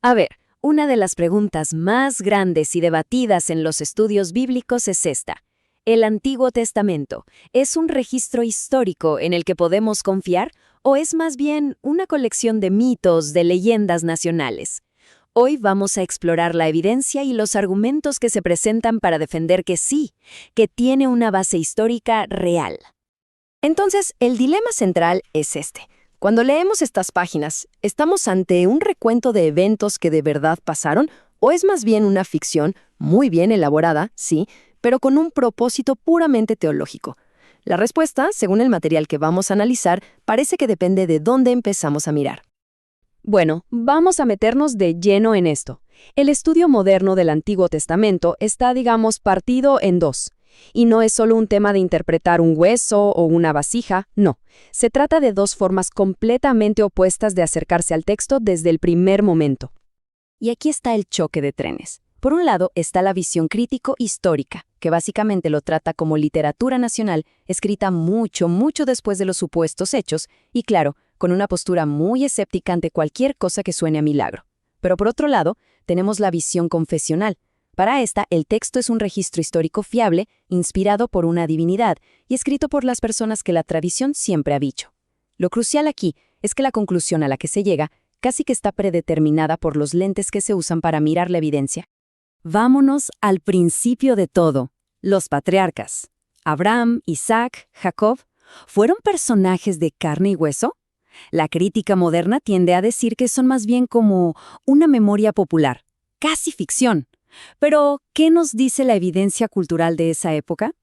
A ver, una de las preguntas más grandes y debatidas en los estudios bíblicos es esta. ¿El Antiguo Testamento es un registro histórico en el que podemos confiar o es más bien una colección de mitos, de leyendas nacionales? Hoy vamos a explorar la evidencia y los argumentos que se presentan para defender que sí, que tiene una base histórica real. Entonces, el dilema central es este. Cuando leemos estas páginas, ¿estamos ante un recuento de eventos que de verdad pasaron o es más bien una ficción muy bien elaborada, sí, pero con un propósito puramente teológico? La respuesta, según el material que vamos a analizar, parece que depende de dónde empezamos a mirar. Bueno, vamos a meternos de lleno en esto. El estudio moderno del Antiguo Testamento está, digamos, partido en dos. Y no es solo un tema de interpretar un hueso o una vasija, no. Se trata de dos formas completamente opuestas de acercarse al texto desde el primer momento. Y aquí está el choque de trenes. Por un lado está la visión crítico-histórica, que básicamente lo trata como literatura nacional, escrita mucho después de los supuestos hechos, y claro, con una postura muy escéptica ante cualquier cosa que suene a milagro. Pero por otro lado, tenemos la visión confesional. Para esta, el texto es un registro histórico fiable, inspirado por una divinidad y escrito por las personas que la tradición siempre ha dicho. Lo crucial aquí es que la conclusión a la que se llega casi que está predeterminada por los lentes que se usan para mirar la evidencia. Vámonos al principio de todo. Los patriarcas. Abraham, Isaac, Jacob, ¿fueron personajes de carne y hueso? La crítica moderna tiende a decir que son más bien como una memoria popular, casi ficción. Pero, ¿qué nos dice la evidencia cultural de esa época?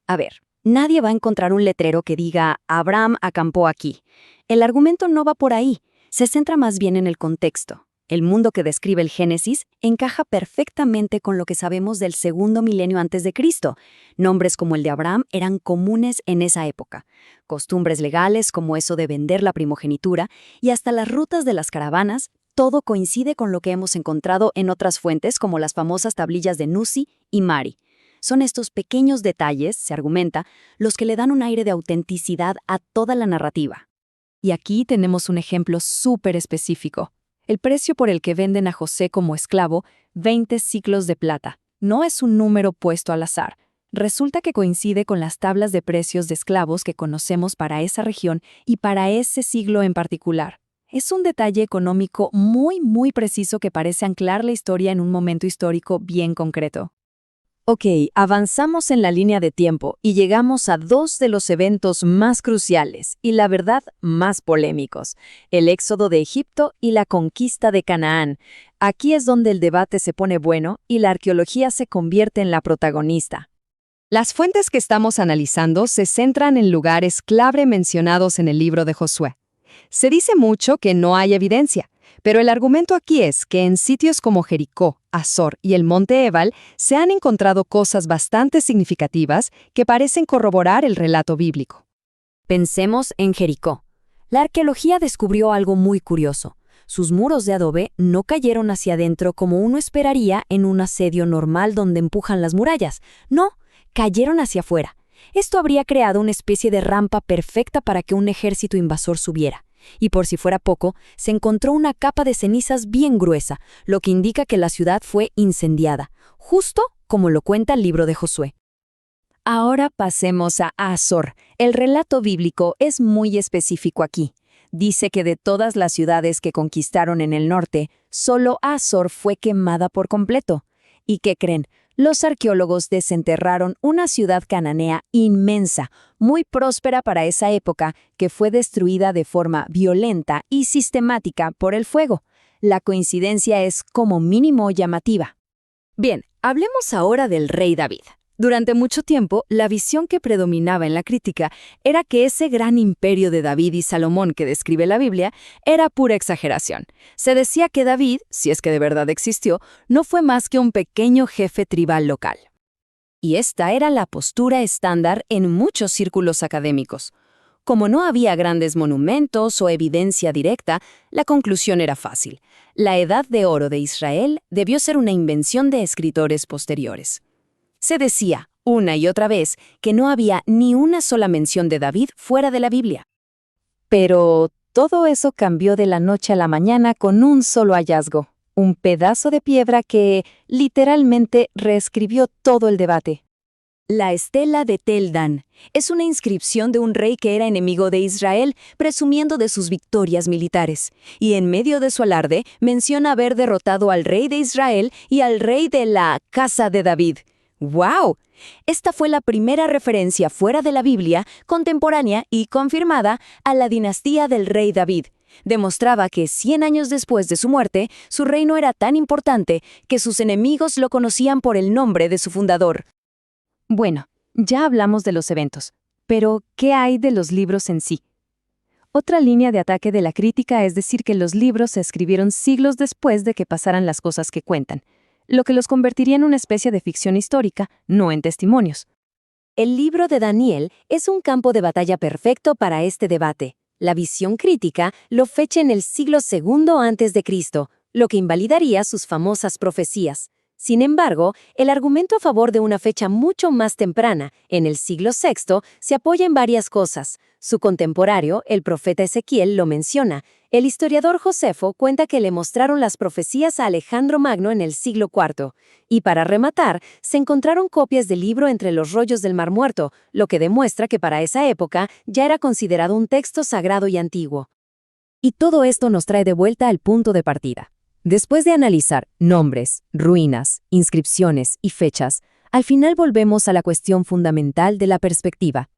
A ver, nadie va a encontrar un letrero que diga «Abraham acampó aquí». El argumento no va por ahí, se centra más bien en el contexto. El mundo que describe el Génesis encaja perfectamente con lo que sabemos del segundo milenio antes de Cristo. Nombres como el de Abraham eran comunes en esa época. Costumbres legales como eso de vender la primogenitura y hasta las rutas de las caravanas, todo coincide con lo que hemos encontrado en otras fuentes como las famosas tablillas de Nuzi y Mari. Son estos pequeños detalles, se argumenta, los que le dan un aire de autenticidad a toda la narrativa. Y aquí tenemos un ejemplo súper específico. El precio por el que venden a José como esclavo, 20 siclos de plata, no es un número puesto al azar. Resulta que coincide con las tablas de precios de esclavos que conocemos para esa región y para ese siglo en particular. Es un detalle económico muy preciso que parece anclar la historia en un momento histórico bien concreto. Ok, avanzamos en la línea de tiempo y llegamos a dos de los eventos más cruciales y la verdad más polémicos, el éxodo de Egipto y la conquista de Canaán. Aquí es donde el debate se pone bueno y la arqueología se convierte en la protagonista. Las fuentes que estamos analizando se centran en lugares clave mencionados en el libro de Josué. Se dice mucho que no hay evidencia, pero el argumento aquí es que en sitios como Jericó, Azor y el Monte Ebal se han encontrado cosas bastante significativas que parecen corroborar el relato bíblico. Pensemos en Jericó. La arqueología descubrió algo muy curioso. Sus muros de adobe no cayeron hacia adentro como uno esperaría en un asedio normal donde empujan las murallas. No, cayeron hacia afuera. Esto habría creado una especie de rampa perfecta para que un ejército invasor subiera. Y por si fuera poco, se encontró una capa de cenizas bien gruesa, lo que indica que la ciudad fue incendiada, justo como lo cuenta el libro de Josué. Ahora pasemos a Azor. El relato bíblico es muy específico aquí. Dice que de todas las ciudades que conquistaron en el norte, solo Azor fue quemada por completo. ¿Y qué creen? Los arqueólogos desenterraron una ciudad cananea inmensa, muy próspera para esa época, que fue destruida de forma violenta y sistemática por el fuego. La coincidencia es como mínimo llamativa. Bien, hablemos ahora del rey David. Durante mucho tiempo, la visión que predominaba en la crítica era que ese gran imperio de David y Salomón que describe la Biblia era pura exageración. Se decía que David, si es que de verdad existió, no fue más que un pequeño jefe tribal local. Y esta era la postura estándar en muchos círculos académicos. Como no había grandes monumentos o evidencia directa, la conclusión era fácil. La Edad de Oro de Israel debió ser una invención de escritores posteriores. Se decía, una y otra vez, que no había ni una sola mención de David fuera de la Biblia. Pero, Todo eso cambió de la noche a la mañana con un solo hallazgo, un pedazo de piedra que, literalmente, reescribió todo el debate. La estela de Tel Dan es una inscripción de un rey que era enemigo de Israel, presumiendo de sus victorias militares, y en medio de su alarde menciona haber derrotado al rey de Israel y al rey de la casa de David. ¡Wow! Esta fue la primera referencia fuera de la Biblia, contemporánea y confirmada, a la dinastía del rey David. Demostraba que 100 años después de su muerte, su reino era tan importante que sus enemigos lo conocían por el nombre de su fundador. Bueno, ya hablamos de los eventos, pero ¿qué hay de los libros en sí? Otra línea de ataque de la crítica es decir que los libros se escribieron siglos después de que pasaran las cosas que cuentan, lo que los convertiría en una especie de ficción histórica, no en testimonios. El libro de Daniel es un campo de batalla perfecto para este debate. La visión crítica lo fecha en el siglo II a.C., lo que invalidaría sus famosas profecías. Sin embargo, el argumento a favor de una fecha mucho más temprana, en el siglo VI, se apoya en varias cosas. Su contemporáneo, el profeta Ezequiel, lo menciona. El historiador Josefo cuenta que le mostraron las profecías a Alejandro Magno en el siglo IV. Y para rematar, se encontraron copias del libro entre los rollos del Mar Muerto, lo que demuestra que para esa época ya era considerado un texto sagrado y antiguo. Y todo esto nos trae de vuelta al punto de partida. Después de analizar nombres, ruinas, inscripciones y fechas, al final volvemos a la cuestión fundamental de la perspectiva.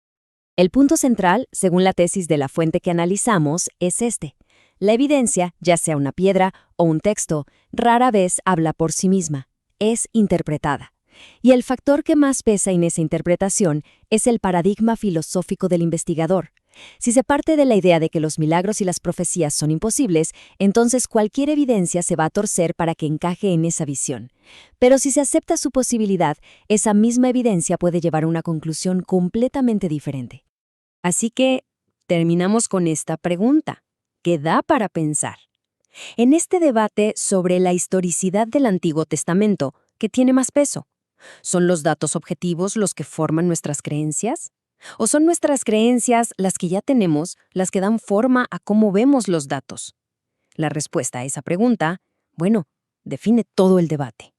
El punto central, según la tesis de la fuente que analizamos, es este. La evidencia, ya sea una piedra o un texto, rara vez habla por sí misma, es interpretada. Y el factor que más pesa en esa interpretación es el paradigma filosófico del investigador. Si se parte de la idea de que los milagros y las profecías son imposibles, entonces cualquier evidencia se va a torcer para que encaje en esa visión. Pero si se acepta su posibilidad, esa misma evidencia puede llevar a una conclusión completamente diferente. Así que, terminamos con esta pregunta, que da para pensar. En este debate sobre la historicidad del Antiguo Testamento, ¿qué tiene más peso? ¿Son los datos objetivos los que forman nuestras creencias? ¿O son nuestras creencias, las que ya tenemos, las que dan forma a cómo vemos los datos? La respuesta a esa pregunta, bueno, define todo el debate.